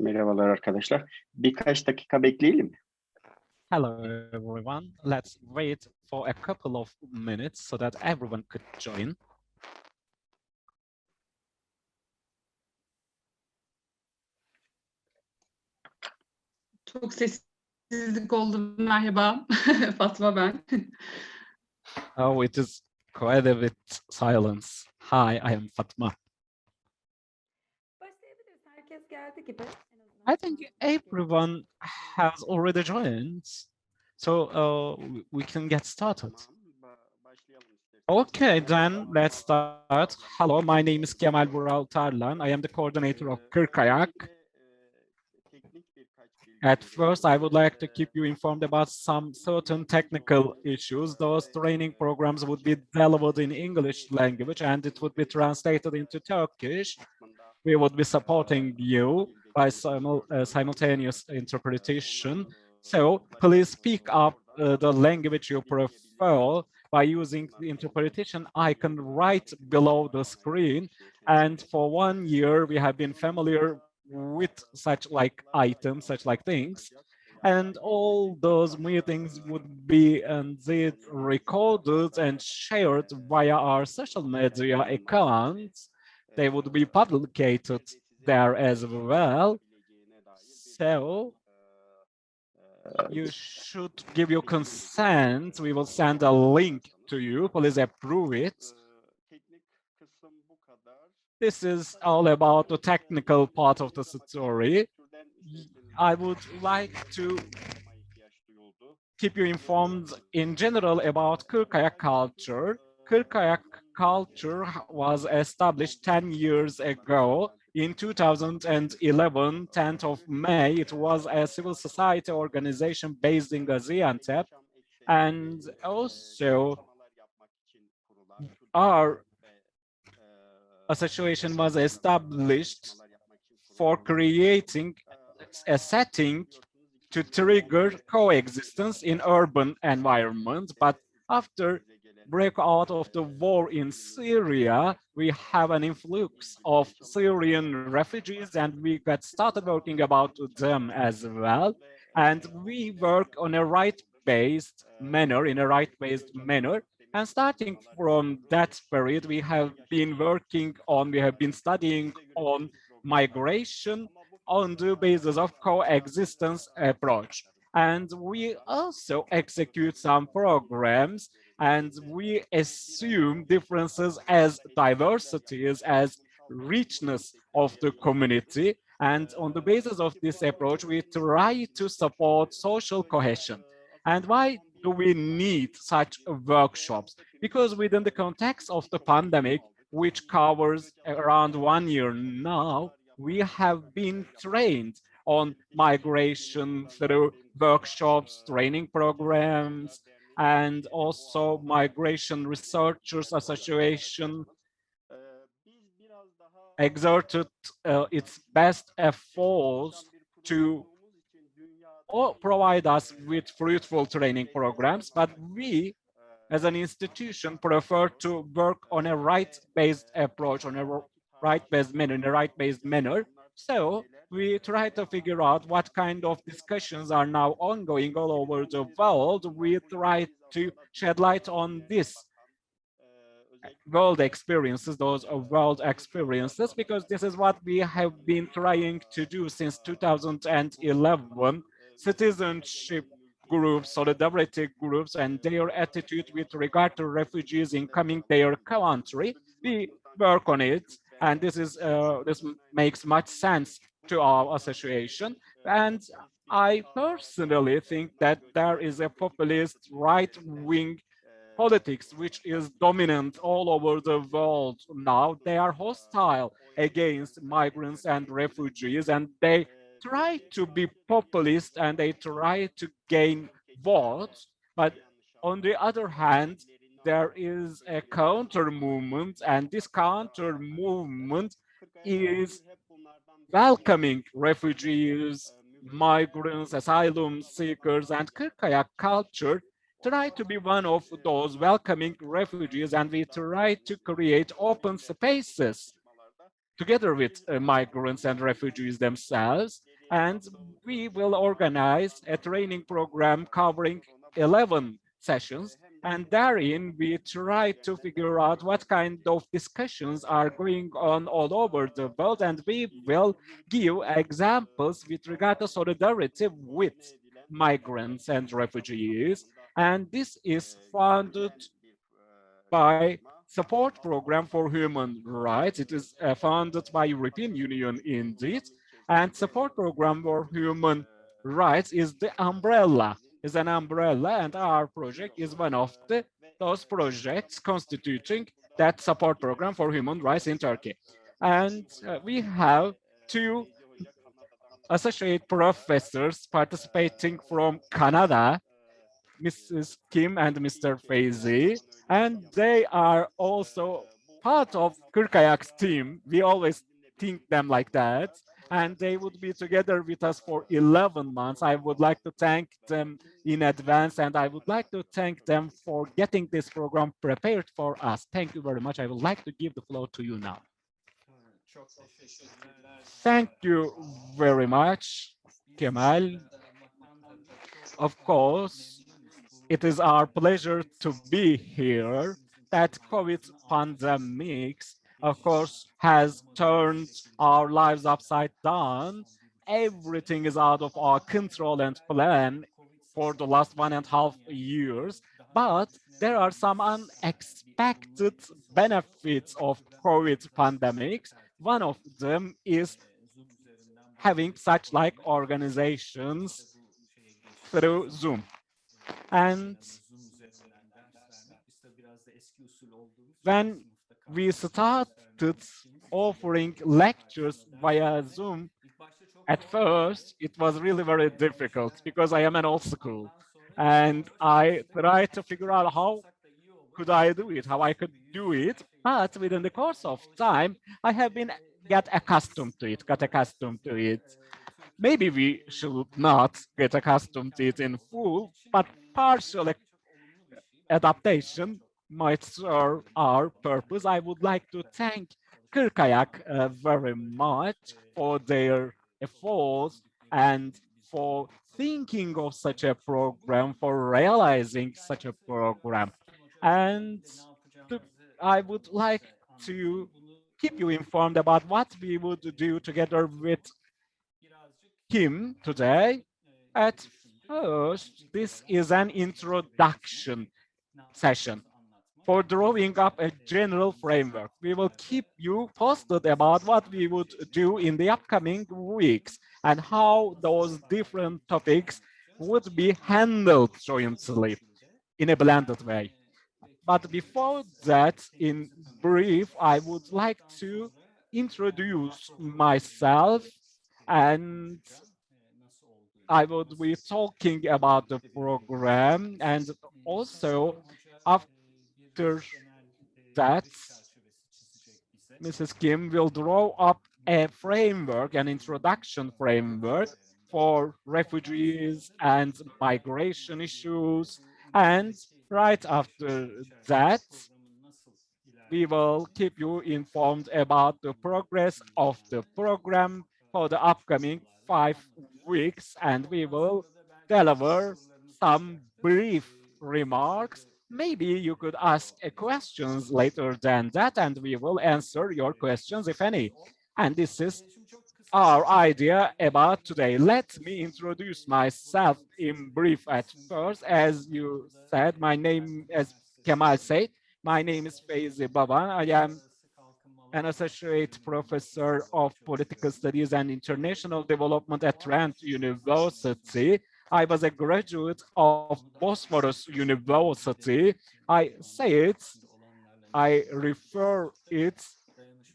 Merhabalar arkadaşlar. Birkaç dakika bekleyelim mi? Hello, everyone. Let's wait for a couple of minutes so that everyone could join. Çok sessizlik oldu. Merhaba. Fatma ben. Oh, it is quite a bit silence. Hi, I am Fatma. Başlayabiliriz. Herkes geldi gibi. I think everyone has already joined, so we can get started. Okay, then let's start. Hello, my name is Kemal Bural Tarlan. I am the coordinator of Kırkayak. At first, I would like to keep you informed about some certain technical issues. Those training programs would be delivered in English language and it would be translated into Turkish. We would be supporting you by simultaneous interpretation. So please speak up the language you prefer by using the interpretation icon right below the screen. And for 1 year, we have been familiar with such like items, such like things. And all those meetings would be indeed recorded and shared via our social media accounts. They would be publicated there as well. So you should give your consent. We will send a link to you. Please approve it. This is all about the technical part of the story. I would like to keep you informed in general about Kırkayak culture. Kırkayak culture was established 10 years ago. In 2011, 10th of May, it was a civil society organization based in Gaziantep. And also, our association was established for creating a setting to trigger coexistence in urban environments. But after breakout of the war in Syria, we have an influx of Syrian refugees and we got started working about them as well. And we work on a right-based manner, in a right-based manner. And starting from that period, we have been studying on migration on the basis of coexistence approach. And we also execute some programs and we assume differences as diversities, as richness of the community. And on the basis of this approach, we try to support social cohesion. And why do we need such workshops? Because within the context of the pandemic, which covers around 1 year now, we have been trained on migration through workshops, training programs, and also Migration Researchers Association exerted its best efforts to provide us with fruitful training programs, but we, as an institution, prefer to work on a right-based approach, on a right-based manner, in a right-based manner. So we try to figure out what kind of discussions are now ongoing all over the world. We try to shed light on this world experiences, those world experiences, because this is what we have been trying to do since 2011. Citizenship groups, solidarity groups, and their attitude with regard to refugees in coming their country. We work on it, and this makes much sense to our association. And I personally think that there is a populist right-wing politics which is dominant all over the world now. They are hostile against migrants and refugees, and they try to be populist and they try to gain votes. But on the other hand, there is a counter movement, and this counter movement is welcoming refugees, migrants, asylum seekers, and Kırkayak culture try to be one of those welcoming refugees, and we try to create open spaces together with migrants and refugees themselves. And we will organize a training program covering 11 sessions. And therein, we try to figure out what kind of discussions are going on all over the world. And we will give examples with regard to solidarity with migrants and refugees. And this is funded by support program for human rights. It is funded by European Union indeed. And support program for human rights is the umbrella, is an umbrella, and our project is one of those projects constituting that support program for human rights in Turkey. And we have two associate professors participating from Canada, Mrs. Kim and Mr. Feyzi, and they are also part of Kırkayak's team. We always think them like that, and they would be together with us for 11 months. I would like to thank them in advance, and I would like to thank them for getting this program prepared for us. Thank you very much. I would like to give the floor to you now. Thank you very much, Kemal. Of course, it is our pleasure to be here. That COVID pandemic, of course, has turned our lives upside down. Everything is out of our control and plan for the last 1.5 years. But there are some unexpected benefits of COVID pandemics. One of them is having such like organizations through Zoom. And when we started offering lectures via Zoom, at first it was really very difficult because I am an old school. And I tried to figure out how could I do it, how I could do it. But within the course of time, I have been got accustomed to it, got accustomed to it. Maybe we should not get accustomed to it in full, but partial adaptation might serve our purpose. I would like to thank Kırkayak very much for their efforts and for thinking of such a program, for realizing such a program. And I would like to keep you informed about what we would do together with him today. At first, this is an introduction session for drawing up a general framework. We will keep you posted about what we would do in the upcoming weeks and how those different topics would be handled jointly in a blended way. But before that, in brief, I would like to introduce myself, and I would be talking about the program, and also after that, Mrs. Kim will draw up a framework, an introduction framework for refugees and migration issues. And right after that, we will keep you informed about the progress of the program for the upcoming 5 weeks, and we will deliver some brief remarks. Maybe you could ask questions later than that, and we will answer your questions, if any. And this is our idea about today. Let me introduce myself in brief at first. As you said, my name, as Kemal said, my name is Feyzi Baban. I am an associate professor of political studies and international development at Trent University. I was a graduate of Bosphorus University. I say it, I refer it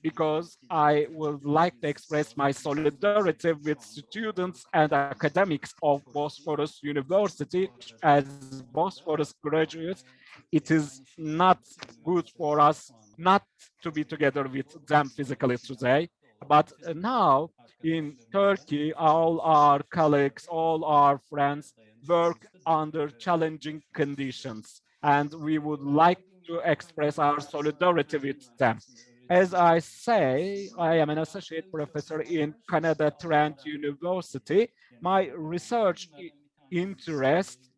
because I would like to express my solidarity with students and academics of Bosphorus University. As Bosphorus graduates, it is not good for us not to be together with them physically today. But now in Turkey, all our colleagues, all our friends work under challenging conditions, and we would like to express our solidarity with them. As I say, I am an associate professor in Canada Trent University. My research interests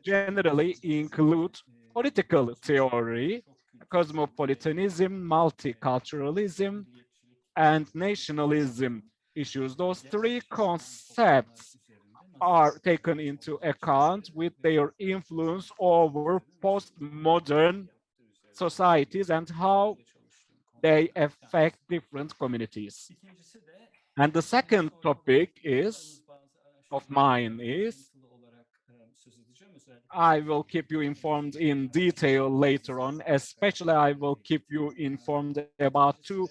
generally include political theory, cosmopolitanism, multiculturalism, and nationalism issues. Those three concepts are taken into account with their influence over postmodern societies and how they affect different communities. And the second topic is of mine is I will keep you informed in detail later on. Especially I will keep you informed about two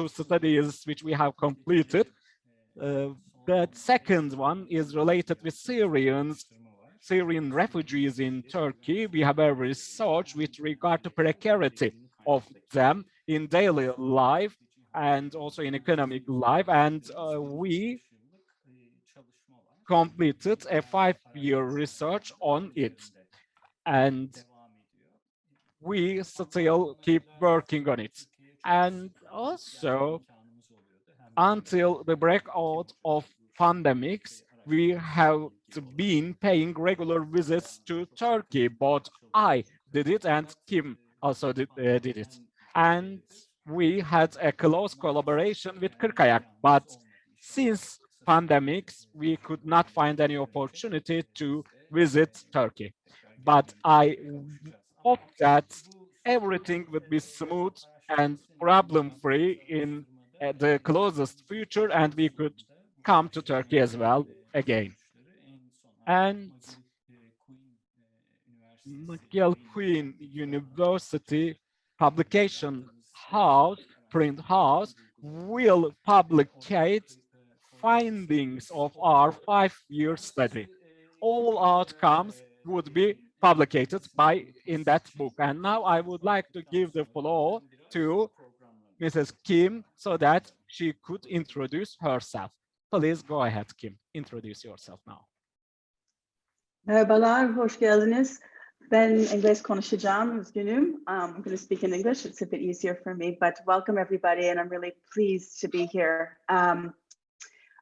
studies which we have completed. The second one is related with Syrian refugees in Turkey. We have a research with regard to precarity of them in daily life and also in economic life. And we completed a 5-year research on it. And we still keep working on it. And also, until the breakout of pandemics, we have been paying regular visits to Turkey. Both I did it and Kim also did it. And we had a close collaboration with Kırkayak. But since pandemics, we could not find any opportunity to visit Turkey. But I hope that everything would be smooth and problem-free in the closest future, and we could come to Turkey as well again. And Rygiel Queen University publication house, print house, will publicate findings of our 5-year study. All outcomes would be publicated in that book. And now I would like to give the floor to Mrs. Kim so that she could introduce herself. Please go ahead, Kim. Introduce yourself now. Merhabalar, hoş geldiniz. Ben İngiliz konuşacağım, üzgünüm. I'm going to speak in English. It's a bit easier for me, but welcome everybody, and I'm really pleased to be here.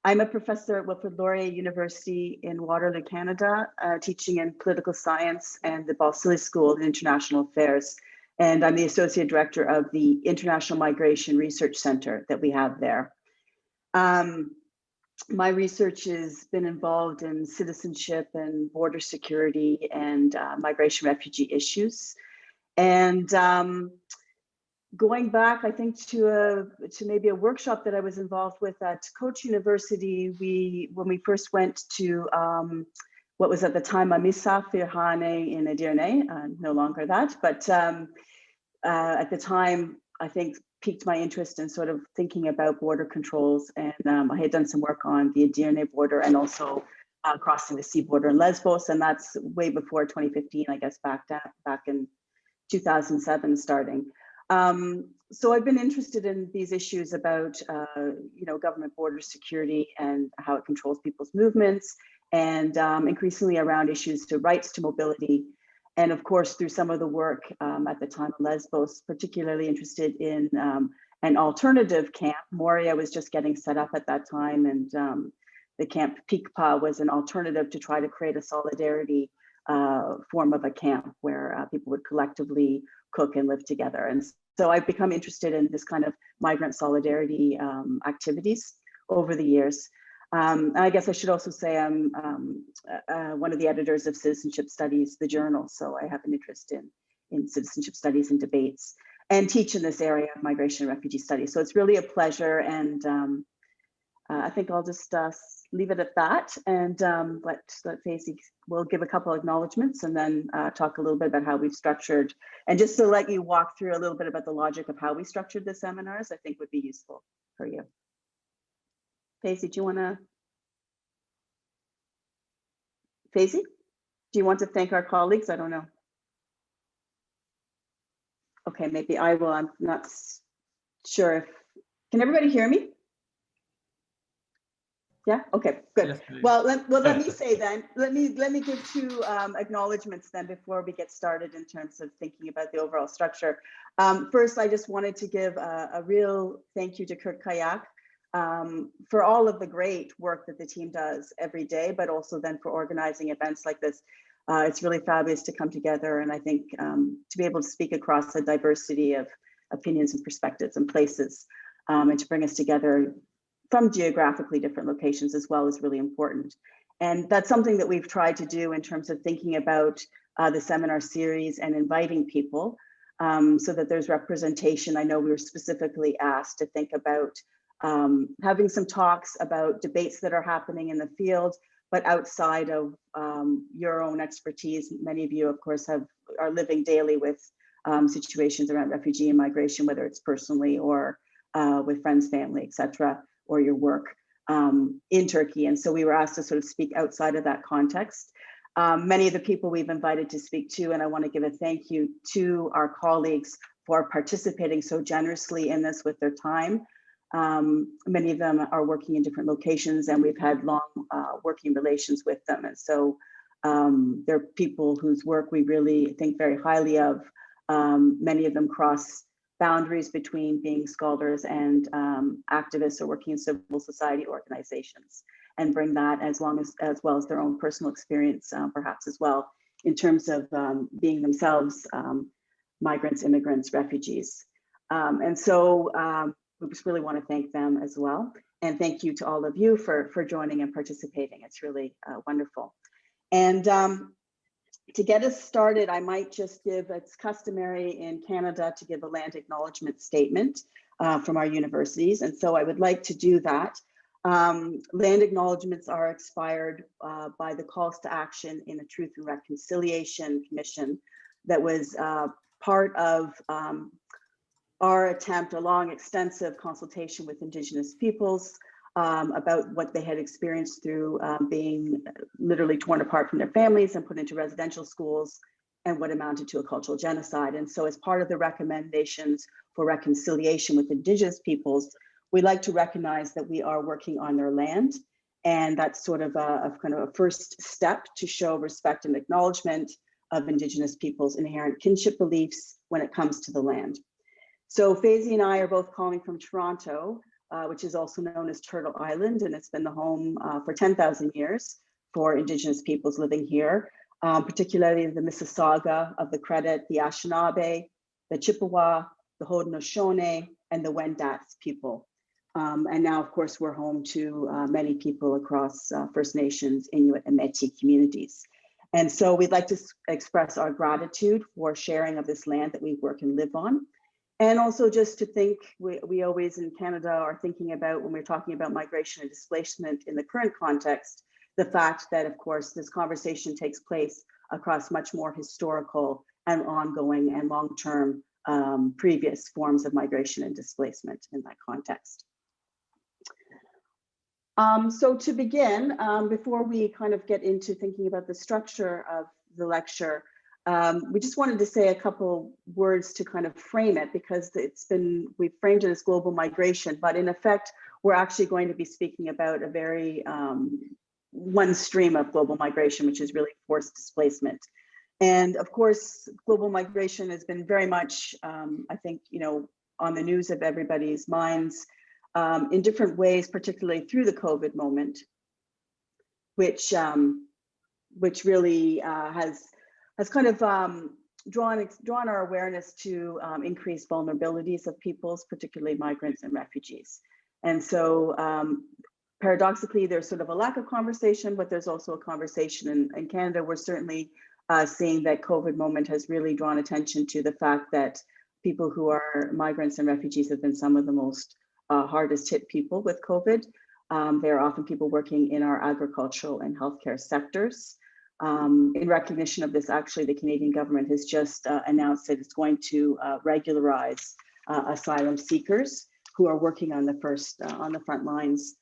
I'm a professor at Wilfrid Laurier University in Waterloo, Canada, teaching in political science and the Balsillie School in International Affairs. And I'm the associate director of the International Migration Research Center that we have there. My research has been involved in citizenship and border security and migration refugee issues. And going back, I think to maybe a workshop that I was involved with at Koç University, when we first went to what was at the time a misafirhane in Edirne, no longer that, but at the time, I think piqued my interest in sort of thinking about border controls. And I had done some work on the Edirne border and also crossing the sea border in Lesbos. And that's way before 2015, I guess, back in 2007 starting. So I've been interested in these issues about, government border security and how it controls people's movements, and increasingly around issues to rights to mobility. And of course, through some of the work at the time of Lesbos, particularly interested in an alternative camp. Moria was just getting set up at that time, and the camp Pikpa was an alternative to try to create a solidarity form of a camp where people would collectively cook and live together. And so I've become interested in this kind of migrant solidarity activities over the years. I guess I should also say I'm one of the editors of Citizenship Studies, the journal. So I have an interest in citizenship studies and debates, and teach in this area of migration and refugee studies. So it's really a pleasure. And I think I'll just leave it at that. And let Feyzi will give a couple of acknowledgements and then talk a little bit about how we've structured. And just to let you walk through a little bit about the logic of how we structured the seminars, I think would be useful for you. Feyzi, do you want to? Feyzi, do you want to thank our colleagues? I don't know. Okay, maybe I will. I'm not sure if. Can everybody hear me? Yeah. Okay. Good. Yes, please. Well, let me say then. Let me give two acknowledgements then before we get started in terms of thinking about the overall structure. First, I just wanted to give a real thank you to Kurt Kayak for all of the great work that the team does every day, but also then for organizing events like this. It's really fabulous to come together, and I think to be able to speak across a diversity of opinions and perspectives and places, and to bring us together from geographically different locations as well is really important. And that's something that we've tried to do in terms of thinking about the seminar series and inviting people so that there's representation. I know we were specifically asked to think about having some talks about debates that are happening in the field, but outside of your own expertise. Many of you, of course, are living daily with situations around refugee and migration, whether it's personally or with friends, family, etc., or your work in Turkey. And so we were asked to sort of speak outside of that context. Many of the people we've invited to speak to, and I want to give a thank you to our colleagues for participating so generously in this with their time. Many of them are working in different locations, and we've had long working relations with them. And so they're people whose work we really think very highly of. Many of them cross boundaries between being scholars and activists or working in civil society organizations, and bring that as well as their own personal experience, perhaps as well, in terms of being themselves migrants, immigrants, refugees. And so we just really want to thank them as well. And thank you to all of you for joining and participating. It's really wonderful. And to get us started, I might just give, it's customary in Canada to give a land acknowledgement statement from our universities. And so I would like to do that. Land acknowledgements are expired by the calls to action in the Truth and Reconciliation Commission that was part of our attempt, a long, extensive consultation with Indigenous peoples about what they had experienced through being literally torn apart from their families and put into residential schools, and what amounted to a cultural genocide. And so as part of the recommendations for reconciliation with Indigenous peoples, we like to recognize that we are working on their land. And that's sort of a kind of a first step to show respect and acknowledgement of Indigenous peoples' inherent kinship beliefs when it comes to the land. So Feyzi and I are both calling from Toronto, which is also known as Turtle Island, and it's been the home for 10,000 years for Indigenous peoples living here, particularly the Mississauga of the Credit, the Anishinaabe, the Chippewa, the Haudenosaunee, and the Wendat people. And now, of course, we're home to many people across First Nations, Inuit, and Métis communities. And so we'd like to express our gratitude for sharing of this land that we work and live on. And also just to think, we always in Canada are thinking about, when we're talking about migration and displacement in the current context, the fact that, of course, this conversation takes place across much more historical and ongoing and long-term previous forms of migration and displacement in that context. So to begin, before we kind of get into thinking about the structure of the lecture, we just wanted to say a couple words to kind of frame it, because we've framed it as global migration, but in effect, we're actually going to be speaking about a very one stream of global migration, which is really forced displacement. And of course, global migration has been very much, I think, on the news of everybody's minds in different ways, particularly through the COVID moment, which really has kind of drawn our awareness to increased vulnerabilities of peoples, particularly migrants and refugees. And so paradoxically, there's sort of a lack of conversation, but there's also a conversation in Canada. We're certainly seeing that COVID moment has really drawn attention to the fact that people who are migrants and refugees have been some of the most hardest hit people with COVID. They're often people working in our agricultural and healthcare sectors. In recognition of this, actually, the Canadian government has just announced that it's going to regularize asylum seekers who are working on the front lines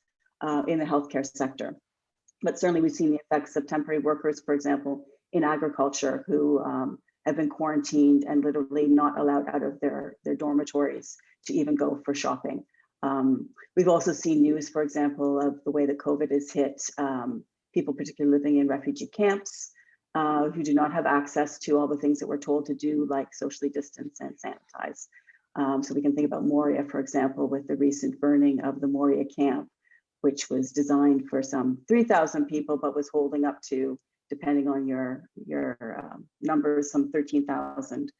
in the healthcare sector. But certainly we've seen the effects of temporary workers, for example, in agriculture, who have been quarantined and literally not allowed out of their dormitories to even go for shopping We've also seen news, for example, of the way that COVID has hit people, particularly living in refugee camps, who do not have access to all the things that we're told to do, like socially distance and sanitize. So we can think about Moria, for example, with the recent burning of the Moria camp, which was designed for some 3,000 people, but was holding up to, depending on your numbers, some 13,000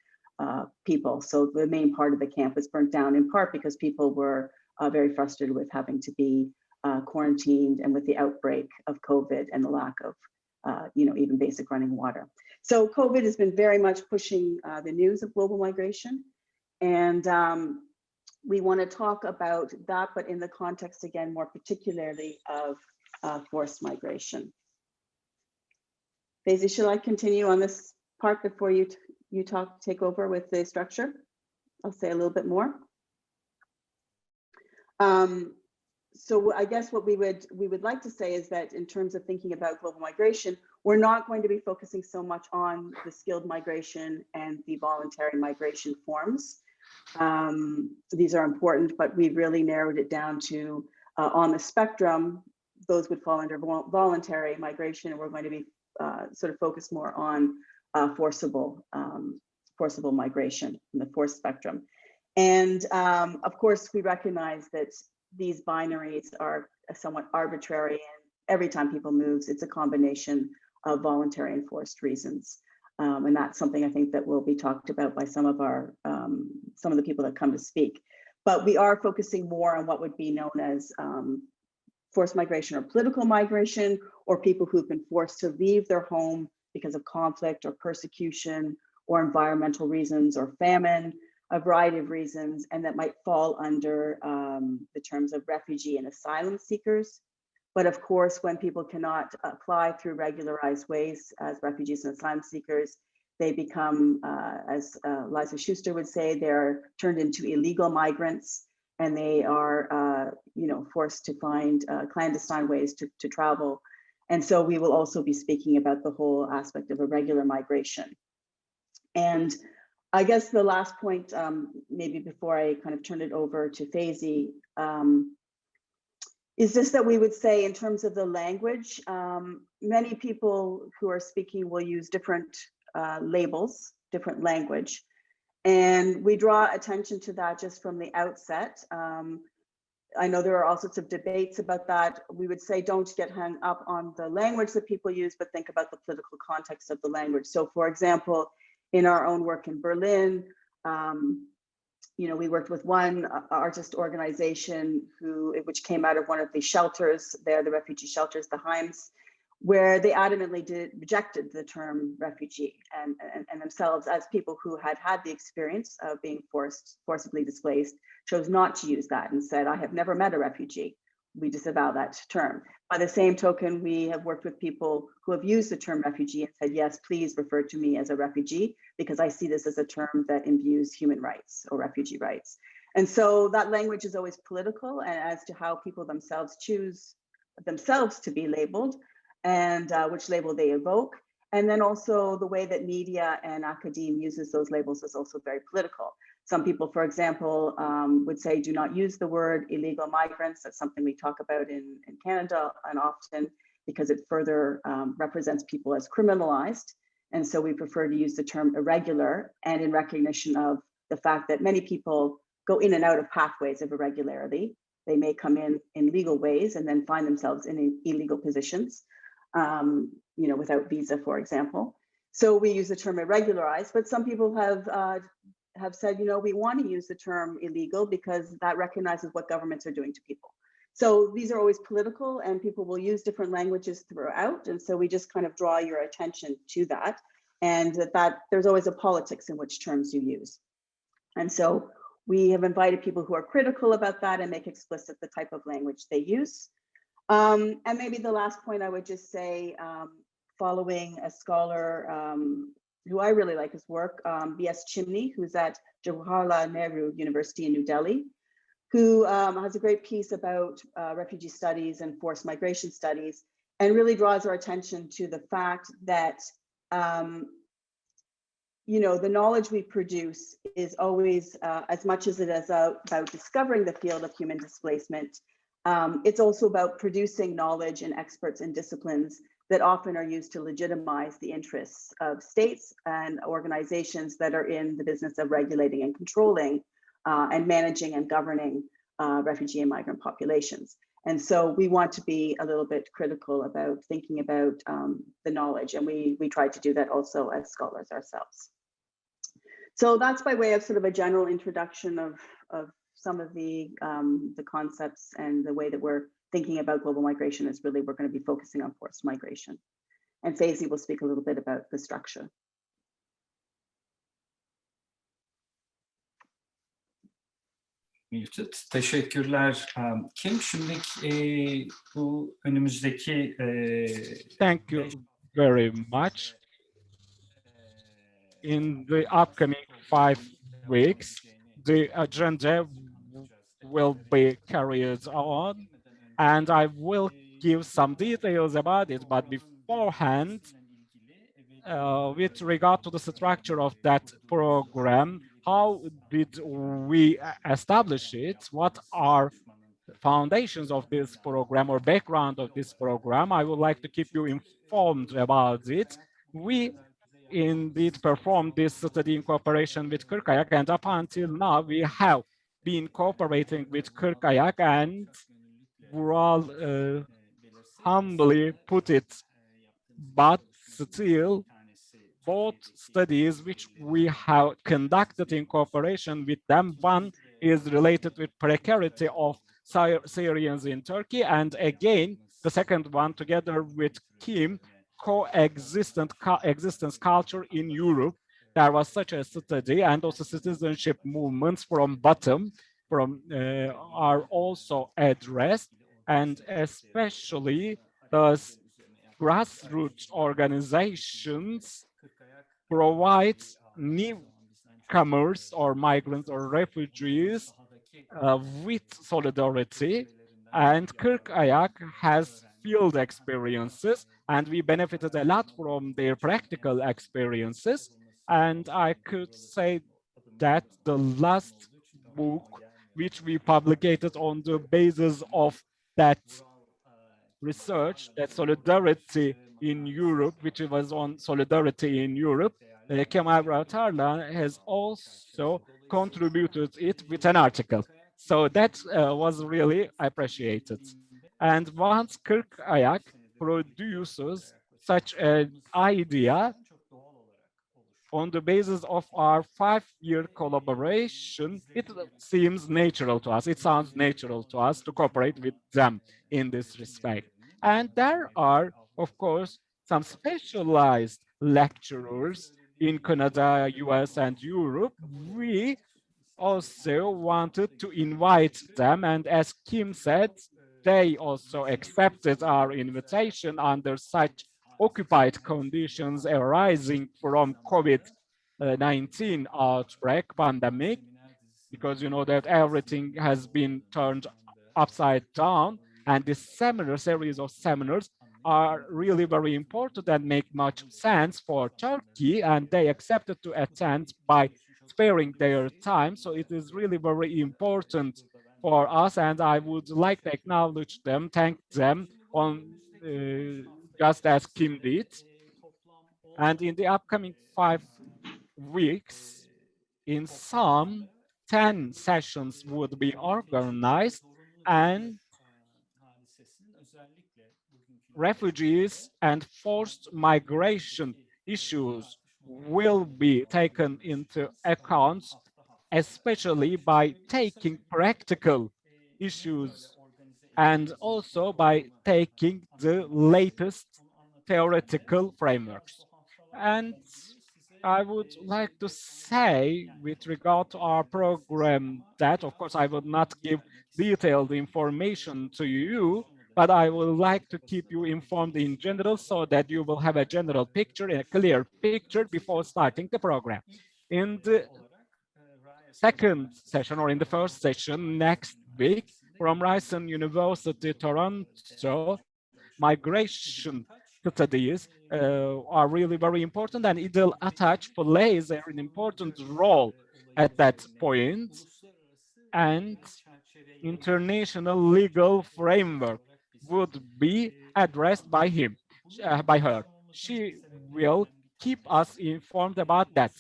people. So the main part of the camp was burnt down, in part because people were very frustrated with having to be quarantined and with the outbreak of COVID and the lack of even basic running water. So COVID has been very much pushing the news of global migration. And we want to talk about that, but in the context, again, more particularly of forced migration. Feyzi, shall I continue on this part before you take over with the structure? I'll say a little bit more. So I guess what we would like to say is that in terms of thinking about global migration, we're not going to be focusing so much on the skilled migration and the voluntary migration forms. These are important, but we've really narrowed it down to on the spectrum, those would fall under voluntary migration, and we're going to be sort of focused more on forcible migration in the forced spectrum. And of course, we recognize that these binaries are somewhat arbitrary, and every time people move, it's a combination of voluntary and forced reasons. And that's something I think that will be talked about by some of the people that come to speak. But we are focusing more on what would be known as forced migration or political migration, or people who've been forced to leave their home because of conflict or persecution or environmental reasons or famine, a variety of reasons, and that might fall under the terms of refugee and asylum seekers. But of course, when people cannot apply through regularized ways as refugees and asylum seekers, they become, as Liza Schuster would say, they're turned into illegal migrants, and they are forced to find clandestine ways to travel. And so we will also be speaking about the whole aspect of irregular migration. And I guess the last point, maybe before I kind of turn it over to Feyzi, is just that we would say in terms of the language, many people who are speaking will use different labels, different language. And we draw attention to that just from the outset. I know there are all sorts of debates about that. We would say don't get hung up on the language that people use, but think about the political context of the language. So for example, in our own work in Berlin, we worked with one artist organization which came out of one of the shelters there, the refugee shelters, the Heims, where they adamantly rejected the term refugee and themselves, as people who had the experience of being forcibly displaced, chose not to use that and said, I have never met a refugee. We disavow that term. By the same token, we have worked with people who have used the term refugee and said, yes, please refer to me as a refugee, because I see this as a term that imbues human rights or refugee rights. And so that language is always political, and as to how people themselves choose themselves to be labeled and which label they evoke. And then also the way that media and academia uses those labels is also very political. Some people, for example, would say, do not use the word illegal migrants. That's something we talk about in Canada and often, because it further represents people as criminalized. And so we prefer to use the term irregular, and in recognition of the fact that many people go in and out of pathways of irregularity. They may come in legal ways and then find themselves in illegal positions, without visa, for example. So we use the term irregularized, but some people have said, we want to use the term illegal because that recognizes what governments are doing to people. So these are always political, and people will use different languages throughout. And so we just kind of draw your attention to that, and that there's always a politics in which terms you use. And so we have invited people who are critical about that and make explicit the type of language they use. And maybe the last point I would just say, following a scholar who I really like his work, B.S. Chimney, who's at Jawaharlal Nehru University in New Delhi, who has a great piece about refugee studies and forced migration studies, and really draws our attention to the fact that, the knowledge we produce is always, as much as it is about discovering the field of human displacement, it's also about producing knowledge and experts in disciplines that often are used to legitimize the interests of states and organizations that are in the business of regulating and controlling and managing and governing refugee and migrant populations. And so we want to be a little bit critical about thinking about the knowledge, and we try to do that also as scholars ourselves. So that's by way of sort of a general introduction of some of the concepts and the way that we're thinking about global migration is really we're going to be focusing on forced migration. And Feyzi will speak a little bit about the structure. Muted. Teşekkürler. Kim şimdi bu önümüzdeki Thank you very much. In the upcoming 5 weeks, the agenda will be carried on, and I will give some details about it. But beforehand, with regard to the structure of that program, how did we establish it? What are foundations of this program or background of this program? I would like to keep you informed about it. We indeed performed this study in cooperation with Kırkayak, and up until now we have been cooperating with Kırkayak, and we'll humbly put it, but still both studies which we have conducted in cooperation with them, one is related with precarity of Syrians in Turkey, and again the second one together with Kim, coexistence culture in Europe. There was such a study, and also citizenship movements from bottom are also addressed, and especially those grassroots organizations provide newcomers or migrants or refugees with solidarity, and Kırkayak has field experiences, and we benefited a lot from their practical experiences. And I could say that the last book which we published on the basis of that research, that solidarity in Europe, which was on solidarity in Europe, Kemal Ratarla has also contributed it with an article. So that was really appreciated. And once Kırkayak produces such an idea on the basis of our 5-year collaboration, it seems natural to us. It sounds natural to us to cooperate with them in this respect. And there are, of course, some specialized lecturers in Canada, US, and Europe. We also wanted to invite them, and as Kim said, they also accepted our invitation under such occupied conditions arising from COVID-19 outbreak pandemic, because you know that everything has been turned upside down, and this series of seminars are really very important and make much sense for Turkey, and they accepted to attend by sparing their time. So it is really very important for us, and I would like to acknowledge them, thank them on just as Kim did. And in the upcoming 5 weeks, in some 10 sessions would be organized, and refugees and forced migration issues will be taken into account, especially by taking practical issues and also by taking the latest theoretical frameworks. And I would like to say with regard to our program that, of course, I would not give detailed information to you, but I would like to keep you informed in general so that you will have a general picture, a clear picture before starting the program. In the second session or in the first session next week from Ryerson University, Toronto, migration studies are really very important, and Idil Attach plays an important role at that point, and international legal framework would be addressed by him, by her. She will keep us informed about that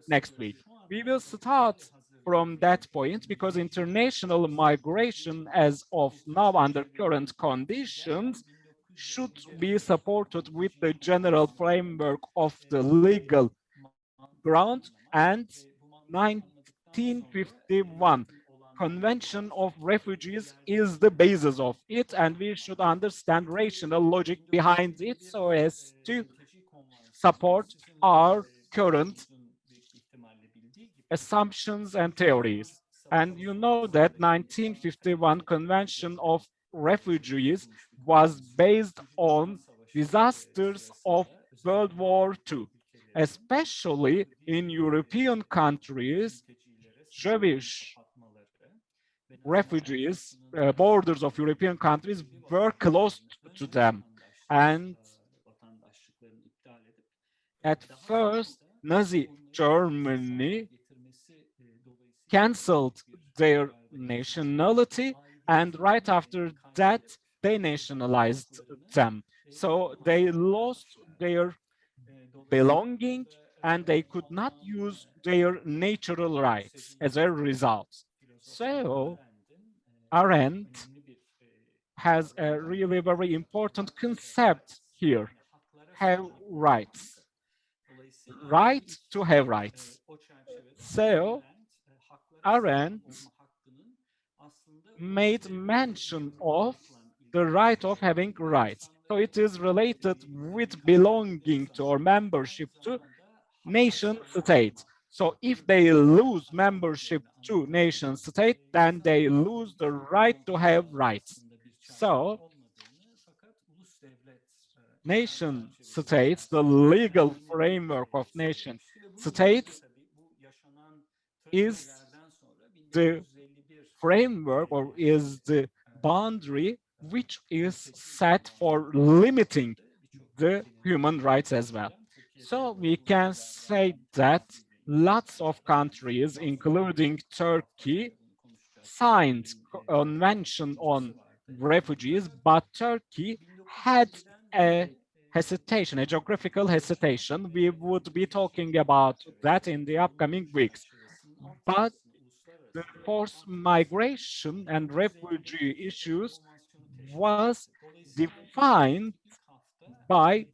next week. We will start from that point because international migration as of now under current conditions should be supported with the general framework of the legal ground and 1951 Convention of Refugees is the basis of it, and we should understand rational logic behind it so as to support our current assumptions and theories. And you know that 1951 Convention of Refugees was based on disasters of World War II, especially in European countries. Jewish refugees, borders of European countries were close to them. And at first, Nazi Germany canceled their nationality, and right after that, they nationalized them. So they lost their belonging and they could not use their natural rights as a result. So Arendt has a really very important concept here, have rights, right to have rights. So Arendt made mention of the right of having rights. So it is related with belonging to or membership to nation state. So if they lose membership to nation state, then they lose the right to have rights. So nation states, the legal framework of nation states is the framework or is the boundary which is set for limiting the human rights as well. So we can say that lots of countries, including Turkey, signed convention on refugees, but Turkey had a hesitation, a geographical hesitation. We would be talking about that in the upcoming weeks. But the forced migration and refugee issues was defined by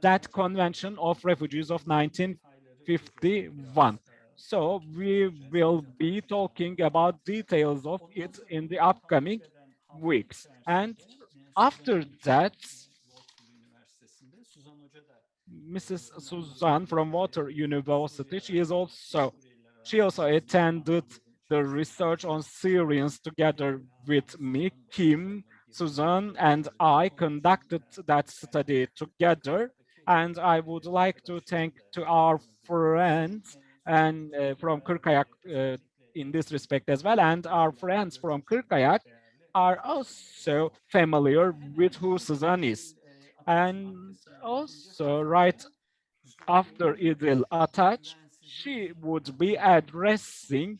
that Convention of Refugees of 1951. So we will be talking about details of it in the upcoming weeks. And after that, Mrs. Suzanne from Water University, she also attended the research on Syrians together with me. Kim, Suzanne, and I conducted that study together. And I would like to thank to our friends and from Kırkayak in this respect as well. And our friends from Kırkayak are also familiar with who Suzanne is. And also, right after Idil Attach, she would be addressing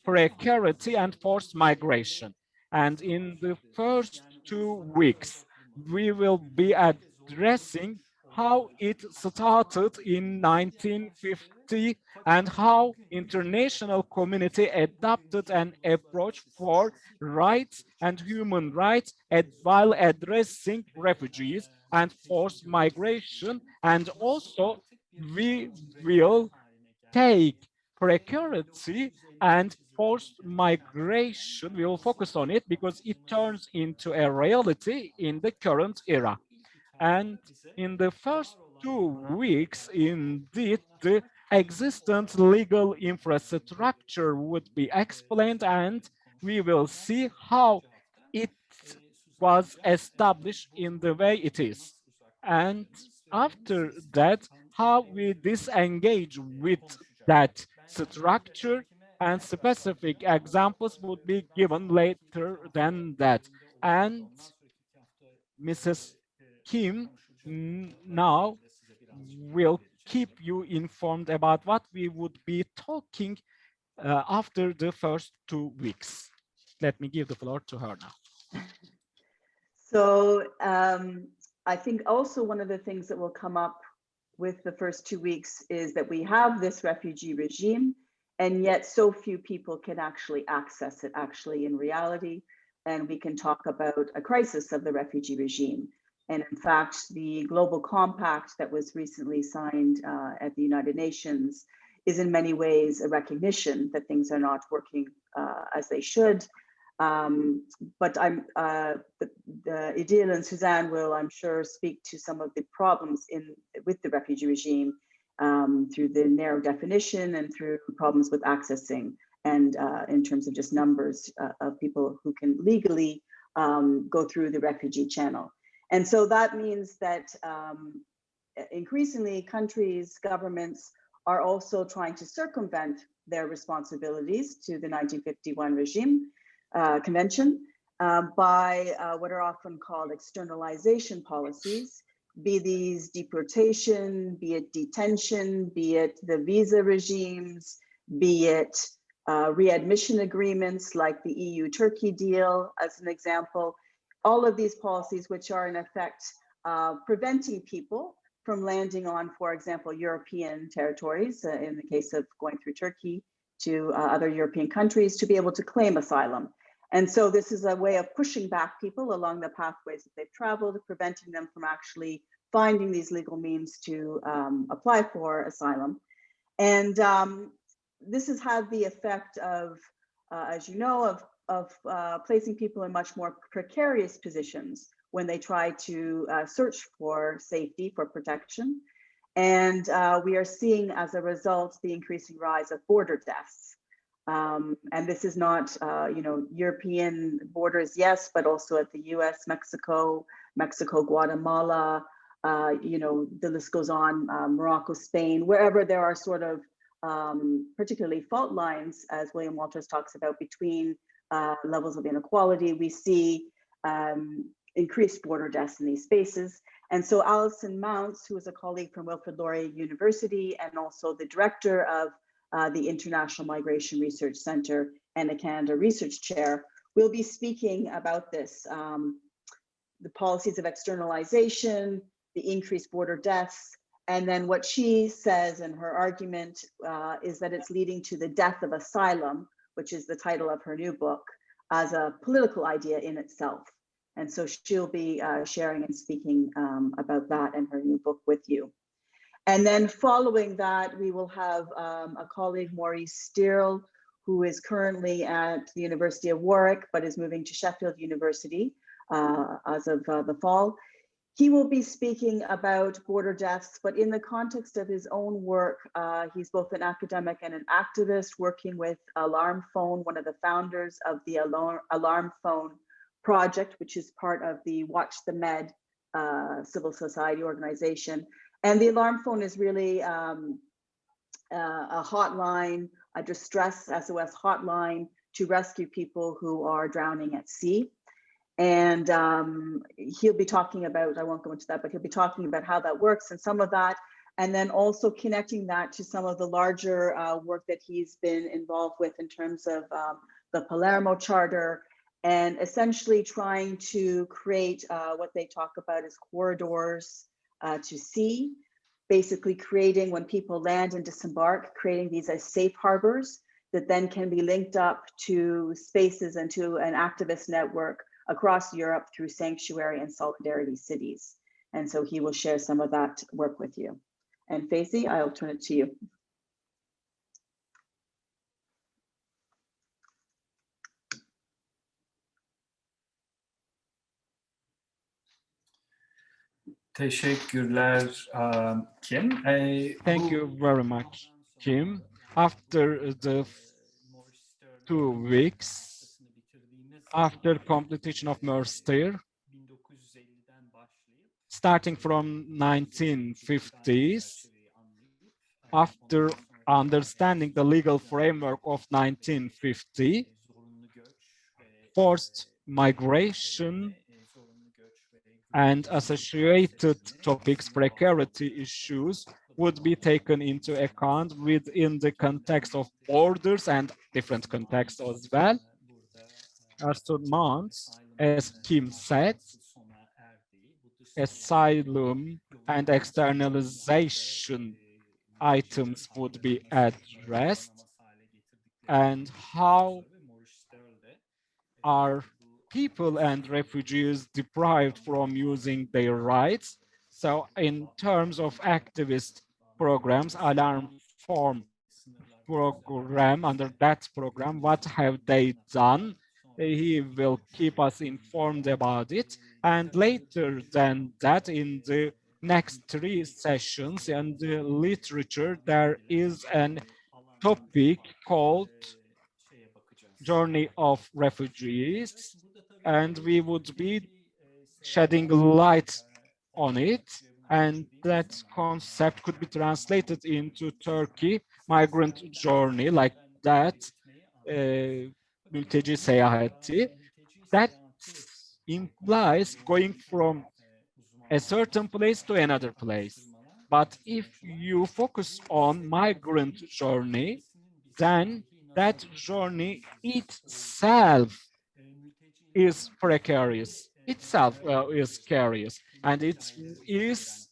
precarity and forced migration. And in the first 2 weeks, we will be addressing how it started in 1950 and how international community adopted an approach for rights and human rights while addressing refugees and forced migration. And also we will take precarity and forced migration. We will focus on it because it turns into a reality in the current era. And in the first 2 weeks, indeed, the existent legal infrastructure would be explained, and we will see how it was established in the way it is. And after that, how we disengage with that structure, and specific examples would be given later than that. And Mrs. Kim Now we'll keep you informed about what we would be talking after the first 2 weeks. Let me give the floor to her now. So I think also one of the things that will come up with the first 2 weeks is that we have this refugee regime, and yet so few people can actually access it actually in reality. And we can talk about a crisis of the refugee regime. And in fact, the global compact that was recently signed at the United Nations is in many ways a recognition that things are not working as they should. But Rygiel and Suzanne will, I'm sure, speak to some of the problems with the refugee regime through the narrow definition and through problems with accessing and in terms of just numbers of people who can legally go through the refugee channel. And so that means that increasingly countries, governments are also trying to circumvent their responsibilities to the 1951 regime convention by what are often called externalization policies, be these deportation, be it detention, be it the visa regimes, be it readmission agreements like the EU-Turkey deal as an example. All of these policies which are in effect preventing people from landing on, for example, European territories, in the case of going through Turkey to other European countries, to be able to claim asylum. And so this is a way of pushing back people along the pathways that they've traveled, preventing them from actually finding these legal means to apply for asylum. And this has had the effect of, as you know, of placing people in much more precarious positions when they try to search for safety, for protection. And we are seeing, as a result, the increasing rise of border deaths. And this is not, European borders, yes, but also at the US, Mexico, Guatemala, the list goes on, Morocco, Spain, wherever there are sort of particularly fault lines, as William Walters talks about, between levels of inequality, we see increased border deaths in these spaces. And so Alison Mounts, who is a colleague from Wilfrid Laurier University and also the director of the International Migration Research Center and a Canada Research Chair, will be speaking about this, the policies of externalization, the increased border deaths, and then what she says in her argument is that it's leading to the death of asylum, which is the title of her new book, as a political idea in itself. And so she'll be sharing and speaking about that in her new book with you. And then following that, we will have a colleague, Maurice Steerl, who is currently at the University of Warwick, but is moving to Sheffield University as of the fall. He will be speaking about border deaths, but in the context of his own work. He's both an academic and an activist working with Alarm Phone, one of the founders of the Alarm Phone project, which is part of the Watch the Med civil society organization. And the Alarm Phone is really a hotline, a distress SOS hotline to rescue people who are drowning at sea. And he'll be talking about, I won't go into that, but he'll be talking about how that works and some of that, and then also connecting that to some of the larger work that he's been involved with in terms of the Palermo Charter, and essentially trying to create what they talk about as corridors to sea, basically creating, when people land and disembark, creating these as safe harbors that then can be linked up to spaces and to an activist network across Europe through sanctuary and solidarity cities. And so he will share some of that work with you. And Feyzi, I'll turn it to you. Teşekkürler Kim. Thank you very much, Kim. After the 2 weeks, after completion of Merster, starting from 1950s, after understanding the legal framework of 1950, forced migration and associated topics, precarity issues, would be taken into account within the context of borders and different contexts as well. Months, as Kim said, asylum and externalization items would be addressed, and how are people and refugees deprived from using their rights. So in terms of activist programs, alarm form program, under that program, what have they done? He will keep us informed about it. And later than that, in the next 3 sessions in the literature, there is an topic called Journey of Refugees, and we would be shedding light on it, and that concept could be translated into Turkey migrant journey, like that, mülteci seyahati. That implies going from a certain place to another place. But if you focus on migrant journey, then that journey itself is precarious, itself is curious, and it is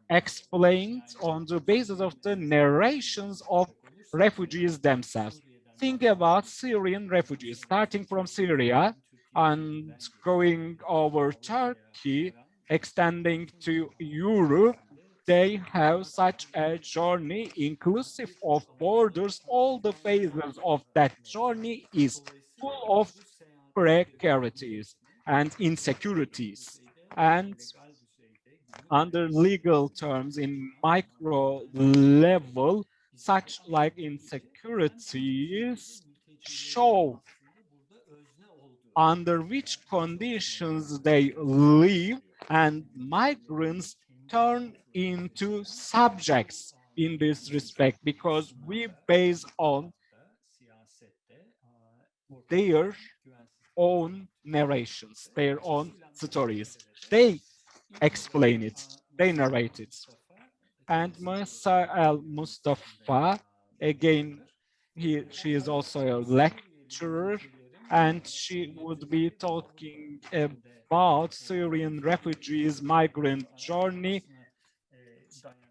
explained on the basis of the narrations of refugees themselves. Think about Syrian refugees, starting from Syria and going over Turkey, extending to Europe. They have such a journey inclusive of borders. All the phases of that journey is full of precarities and insecurities. And under legal terms, in micro level, such like insecurities show under which conditions they live, and migrants turn into subjects in this respect, because we base on their own narrations, their own stories. They explain it, they narrate it. And Musa Al-Mustafa, again, she is also a lecturer, and she would be talking about Syrian refugees migrant journey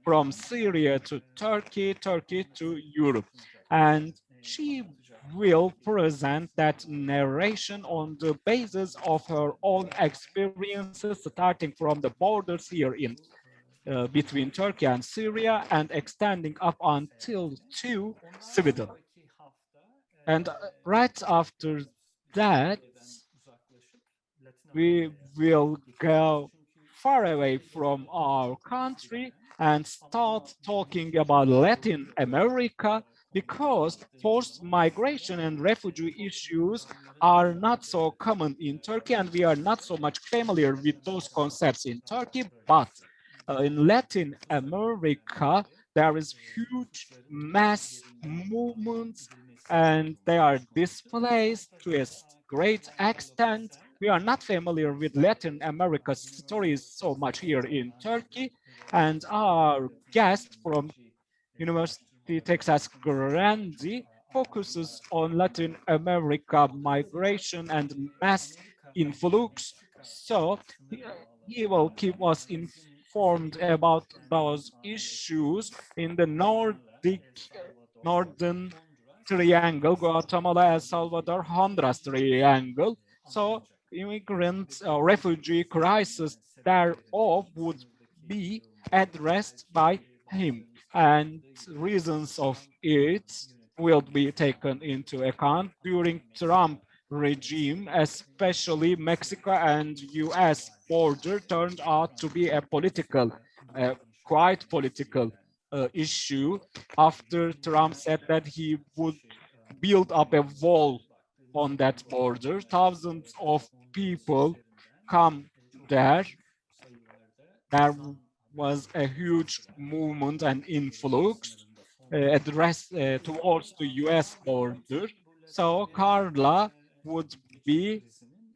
from Syria to Turkey, Turkey to Europe. And she will present that narration on the basis of her own experiences, starting from the borders here in between Turkey and Syria and extending up until to Sweden. And right after that, we will go far away from our country and start talking about Latin America, because forced migration and refugee issues are not so common in Turkey, and we are not so much familiar with those concepts in Turkey. But in Latin America, there is huge mass movements, and they are displaced to a great extent. We are not familiar with Latin America stories so much here in Turkey, and our guest from University Texas Grande focuses on Latin America migration and mass influx. So he will keep us informed about those issues in the northern triangle, Guatemala, El Salvador, Honduras triangle. So immigrant refugee crisis thereof would be addressed by him, and reasons of it will be taken into account during Trump regime, especially Mexico and US border turned out to be a political, quite political issue after Trump said that he would build up a wall on that border. Thousands of people come there. There was a huge movement and influx addressed towards the US border. So Carla would be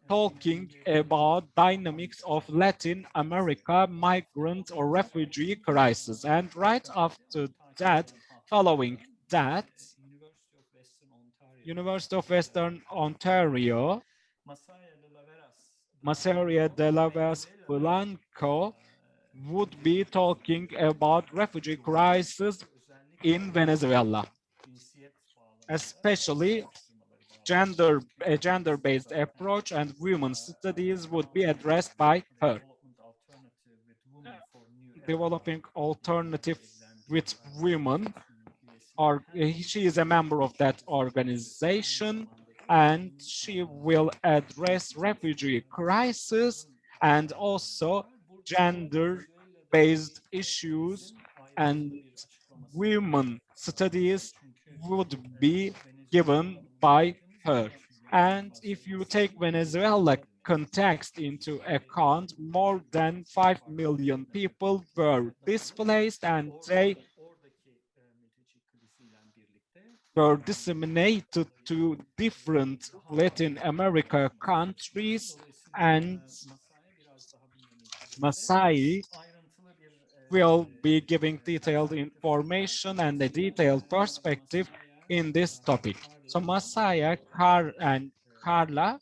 talking about dynamics of Latin America migrant or refugee crisis. And right after that, following that, University of Western Ontario, Massaria de la Vaz Blanco would be talking about refugee crisis in Venezuela, especially a gender-based approach and women's studies would be addressed by her. Developing alternative with women, she is a member of that organization, and she will address refugee crisis and also gender-based issues, and women studies would be given by her. And if you take Venezuela context into account, more than 5 million people were displaced and they were disseminated to different Latin America countries, and Masai will be giving detailed information and a detailed perspective in this topic. So Masaya, and Carla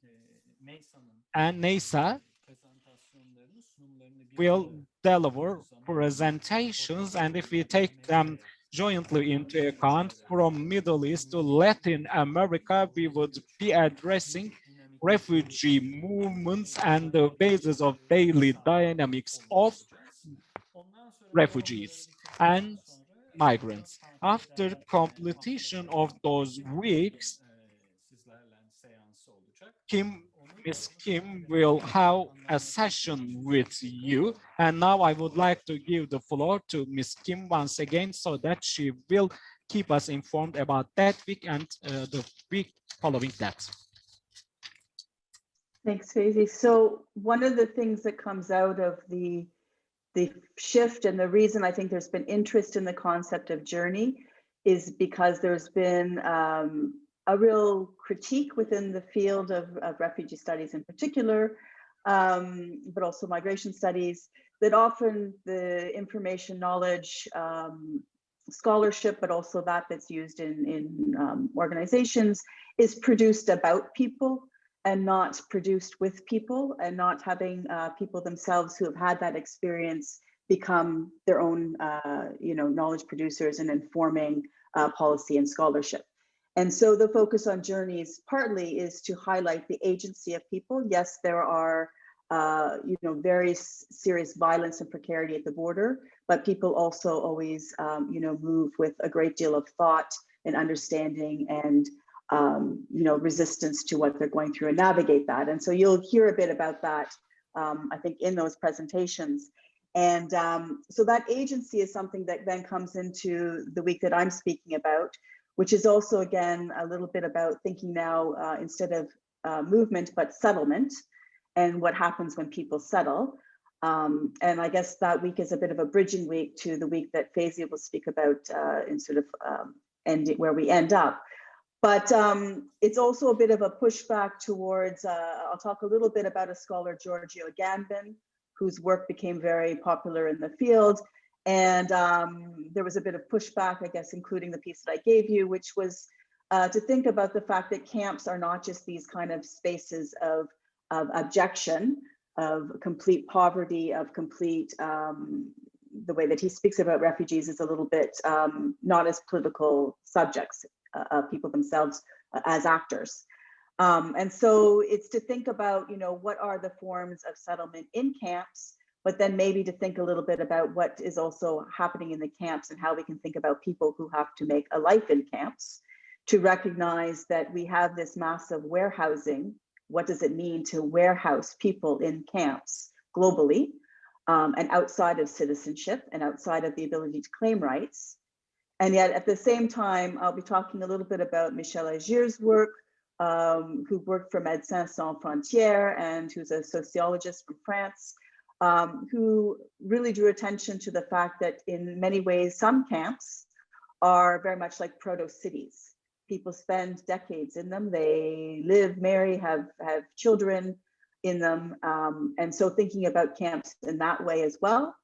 and Neysa will deliver presentations, and if we take them jointly into account from Middle East to Latin America, we would be addressing refugee movements and the basis of daily dynamics of refugees and migrants. After completion of those weeks, Miss Kim will have a session with you. And now I would like to give the floor to Miss Kim once again so that she will keep us informed about that week and the week following that. Thanks, Feyzi. So one of the things that comes out of the shift, and the reason I think there's been interest in the concept of journey, is because there's been a real critique within the field of refugee studies in particular, but also migration studies, that often the information, knowledge, scholarship, but also that's used in organizations, is produced about people and not produced with people, and not having people themselves who have had that experience become their own knowledge producers and informing policy and scholarship. And so the focus on journeys partly is to highlight the agency of people. Yes, there are very serious violence and precarity at the border, but people also always move with a great deal of thought and understanding and resistance to what they're going through and navigate that. And so you'll hear a bit about that, I think, in those presentations. And so that agency is something that then comes into the week that I'm speaking about, which is also, again, a little bit about thinking now instead of movement, but settlement, and what happens when people settle. And I guess that week is a bit of a bridging week to the week that Feyzi will speak about in sort of ending where we end up. But it's also a bit of a pushback towards, I'll talk a little bit about a scholar, Giorgio Agamben, whose work became very popular in the field. And there was a bit of pushback, I guess, including the piece that I gave you, which was to think about the fact that camps are not just these kind of spaces of abjection, of complete poverty, of complete, the way that he speaks about refugees is a little bit not as political subjects, people themselves as actors. And so it's to think about, what are the forms of settlement in camps, but then maybe to think a little bit about what is also happening in the camps and how we can think about people who have to make a life in camps, to recognize that we have this massive warehousing. What does it mean to warehouse people in camps globally and outside of citizenship and outside of the ability to claim rights? And yet at the same time, I'll be talking a little bit about Michel Agir's work, who worked for Médecins Sans Frontières and who's a sociologist from France, who really drew attention to the fact that in many ways, some camps are very much like proto-cities. People spend decades in them. They live, marry, have children, in them. And so thinking about camps in that way as well.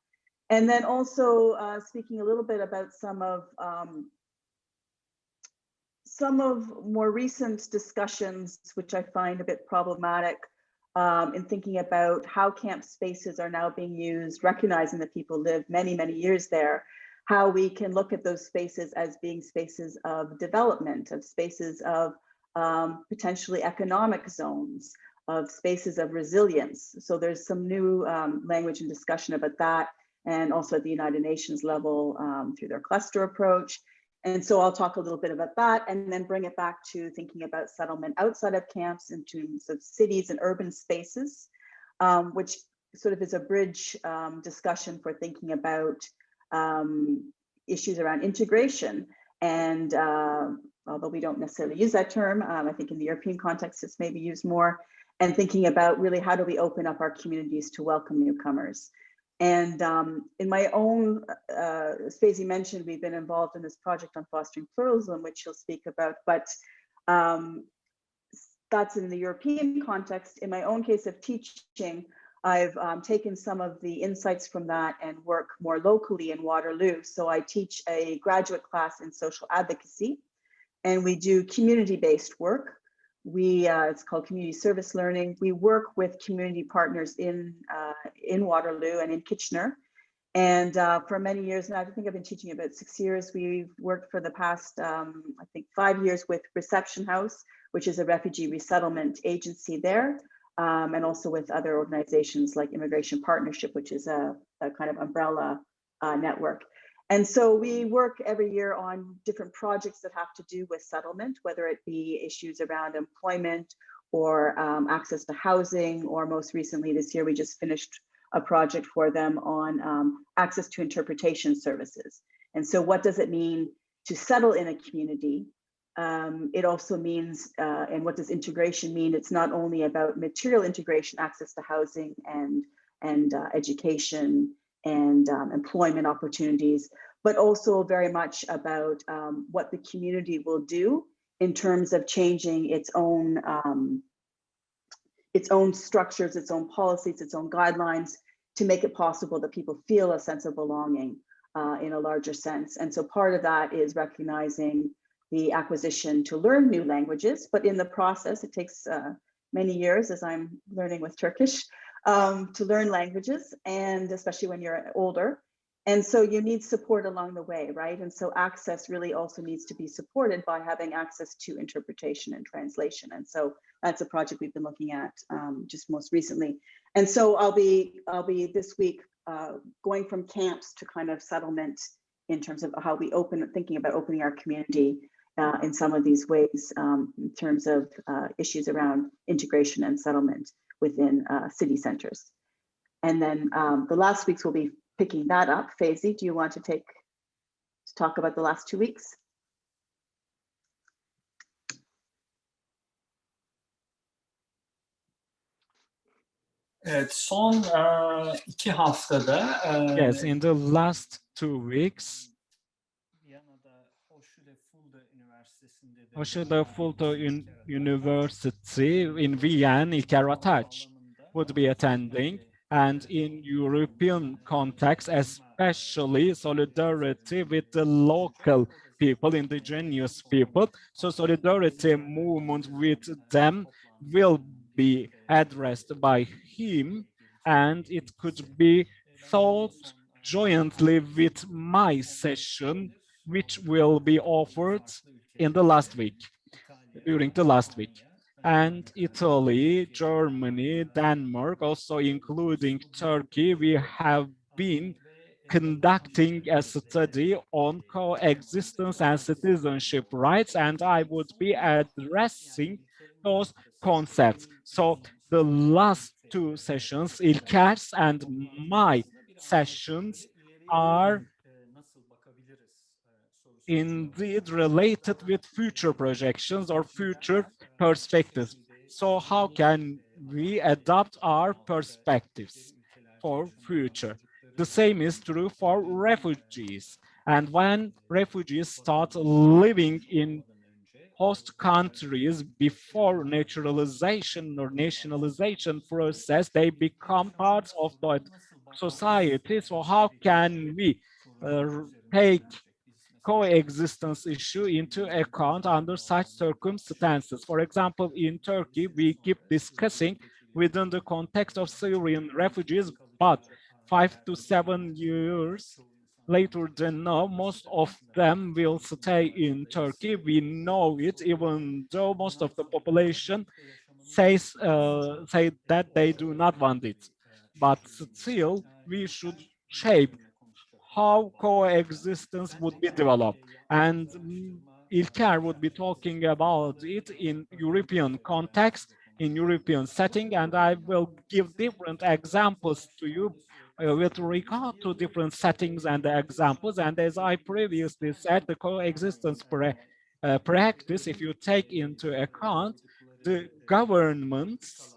And then also speaking a little bit about some of more recent discussions, which I find a bit problematic in thinking about how camp spaces are now being used, recognizing that people live many, many years there, how we can look at those spaces as being spaces of development, of spaces of potentially economic zones, of spaces of resilience. So there's some new language and discussion about that, and also at the United Nations level through their cluster approach. And so I'll talk a little bit about that and then bring it back to thinking about settlement outside of camps in terms of cities and urban spaces, which sort of is a bridge discussion for thinking about issues around integration. And although we don't necessarily use that term, I think in the European context, it's maybe used more, and thinking about really how do we open up our communities to welcome newcomers. And in my own, as Feyzi mentioned, we've been involved in this project on fostering pluralism, which he'll speak about, but that's in the European context. In my own case of teaching, I've taken some of the insights from that and work more locally in Waterloo. So I teach a graduate class in social advocacy, and we do community-based work. It's called community service learning. We work with community partners in Waterloo and in Kitchener. And for many years now, I think I've been teaching about 6 years. We've worked for the past, I think 5 years with Reception House, which is a refugee resettlement agency there. And also with other organizations like Immigration Partnership, which is a kind of umbrella network. And so we work every year on different projects that have to do with settlement, whether it be issues around employment or access to housing, or most recently this year, we just finished a project for them on access to interpretation services. And so what does it mean to settle in a community? It also means, and what does integration mean? It's not only about material integration, access to housing and education and employment opportunities, but also very much about what the community will do in terms of changing its own structures, its own policies, its own guidelines to make it possible that people feel a sense of belonging in a larger sense. And so part of that is recognizing the acquisition to learn new languages, but in the process, it takes many years, as I'm learning with Turkish, to learn languages, and especially when you're older. And so you need support along the way, right? And so access really also needs to be supported by having access to interpretation and translation. And so that's a project we've been looking at just most recently. And so I'll be this week going from camps to kind of settlement in terms of how we thinking about opening our community in some of these ways in terms of issues around integration and settlement within city centers. And then the last weeks will be picking that up. Feyzi, do you want to talk about the last 2 weeks? Evet, son 2 haftada Yes, in the last 2 weeks, Hochschule Fulda University in Vienna, İlker Ataç would be attending, and in European context, especially solidarity with the local people, indigenous people. So solidarity movement with them will be addressed by him, and it could be thought jointly with my session, which will be offered in the last week, during the last week. And Italy, Germany, Denmark, also including Turkey, we have been conducting a study on coexistence and citizenship rights, and I would be addressing those concepts. So the last 2 sessions, İlker's and my sessions, are indeed related with future projections or future perspectives. So how can we adapt our perspectives for future? The same is true for refugees. And when refugees start living in host countries before naturalization or nationalization process, they become parts of that society. So how can we take coexistence issue into account under such circumstances? For example, in Turkey, we keep discussing within the context of Syrian refugees, but 5 to 7 years later than now, most of them will stay in Turkey. We know it, even though most of the population say that they do not want it. But still, we should shape how coexistence would be developed. And İlker would be talking about it in European context, in European setting, and I will give different examples to you with regard to different settings and examples. And as I previously said, the coexistence practice, if you take into account, the governments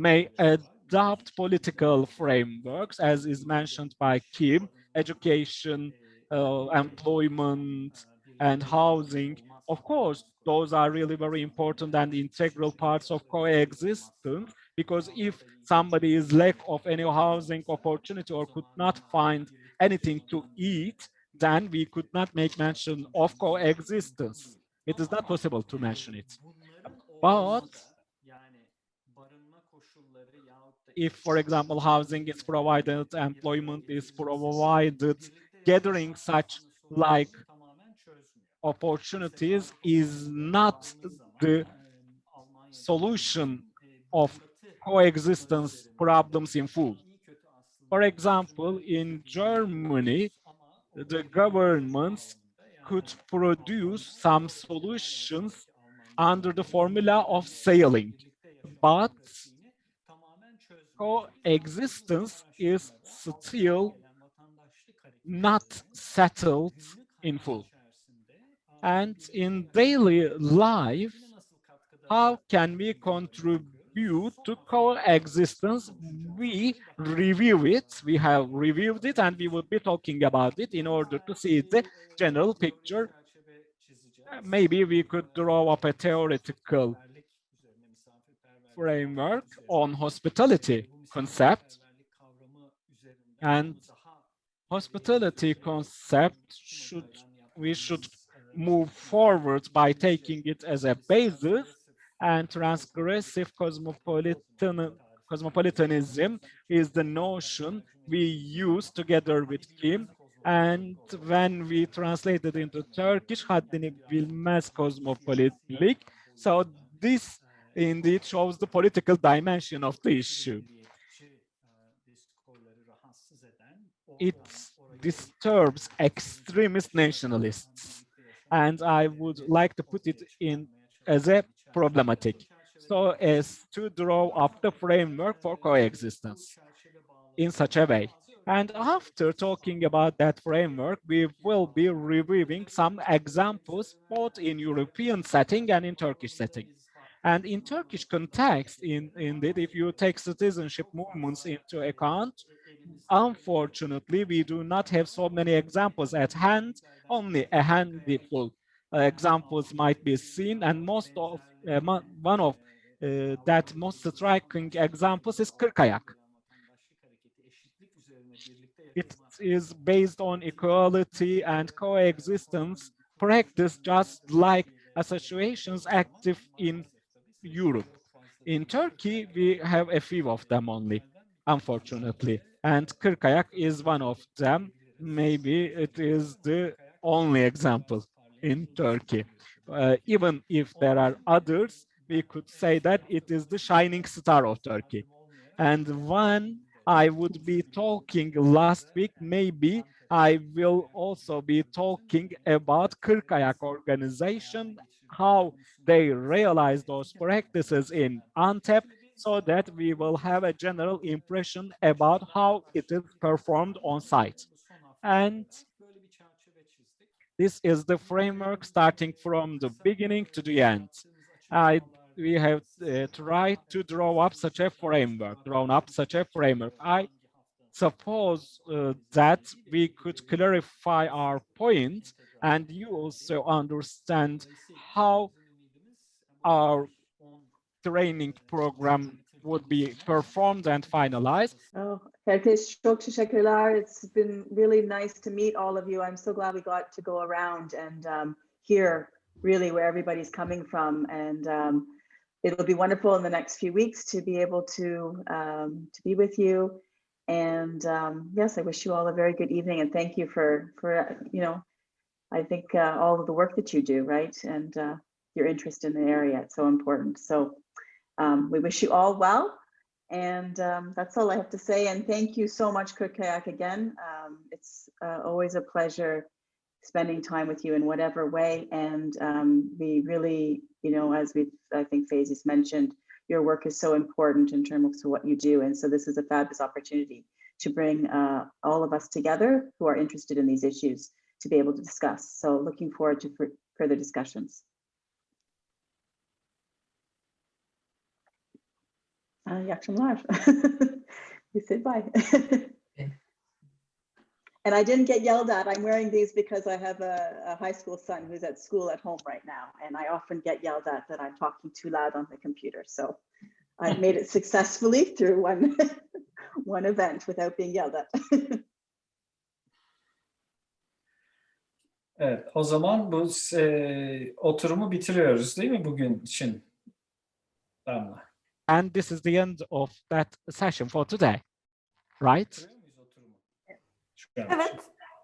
may adopt political frameworks, as is mentioned by Kim, education, employment, and housing. Of course, those are really very important and integral parts of coexistence, because if somebody is lack of any housing opportunity or could not find anything to eat, then we could not make mention of coexistence. It is not possible to mention it. But if, for example, housing is provided, employment is provided, gathering such like opportunities is not the solution of coexistence problems in full. For example, in Germany, the governments could produce some solutions under the formula of sailing, but coexistence is still not settled in full. And in daily life, how can we contribute to coexistence? We review it, we have reviewed it, and we will be talking about it in order to see the general picture. Maybe we could draw up a theoretical framework on hospitality concept, and hospitality concept we should move forward by taking it as a basis, and transgressive cosmopolitanism is the notion we use together with Kim. And when we translate it into Turkish, haddini bilmez cosmopolitlik. So this indeed shows the political dimension of the issue. It disturbs extremist nationalists, and I would like to put it in as a problematic, so as to draw up the framework for coexistence in such a way. And after talking about that framework, we will be reviewing some examples both in European setting and in Turkish setting. And in Turkish context, indeed, if you take citizenship movements into account, unfortunately, we do not have so many examples at hand, only a handful examples might be seen, and most of one of that most striking examples is Kırkayak. It is based on equality and coexistence practice, just like associations active in Europe. In Turkey, we have a few of them only, unfortunately, and Kırkayak is one of them. Maybe it is the only example in Turkey. Even if there are others, we could say that it is the shining star of Turkey. And one I would be talking last week, maybe I will also be talking about Kırkayak organization, how they realize those practices in Antep, so that we will have a general impression about how it is performed on site. And this is the framework starting from the beginning to the end. We have tried to draw up such a framework, I suppose that we could clarify our point and you also understand how our training program would be performed and finalized. Oh, herkes çok teşekkürler. It's been really nice to meet all of you. I'm so glad we got to go around and hear really where everybody's coming from. And it'll be wonderful in the next few weeks to be able to be with you. And yes, I wish you all a very good evening and thank you for you know, I think all of the work that you do, right? And your interest in the area, it's so important. So we wish you all well. And that's all I have to say. And thank you so much, Kayak, again. It's always a pleasure spending time with you in whatever way. And we really, you know, as I think Feyzi's mentioned, your work is so important in terms of what you do. And so this is a fabulous opportunity to bring all of us together who are interested in these issues to be able to discuss. So looking forward to further discussions. İyi akşamlar. We said bye. And I didn't get yelled at. I'm wearing these because I have a high school son who's at school at home right now. And I often get yelled at that I'm talking too loud on the computer. So I made it successfully through one event without being yelled at. Evet, o zaman bu oturumu bitiriyoruz değil mi bugün için? Damla. And this is the end of that session for today, right? Bitiriyor muyuz oturumu? Şu an. Evet.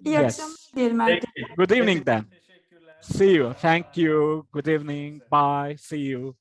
İyi Yes. akşamlar diyelim herkese. Peki. Good evening then. Teşekkürler. See you. Thank you. Good evening. Bye. See you.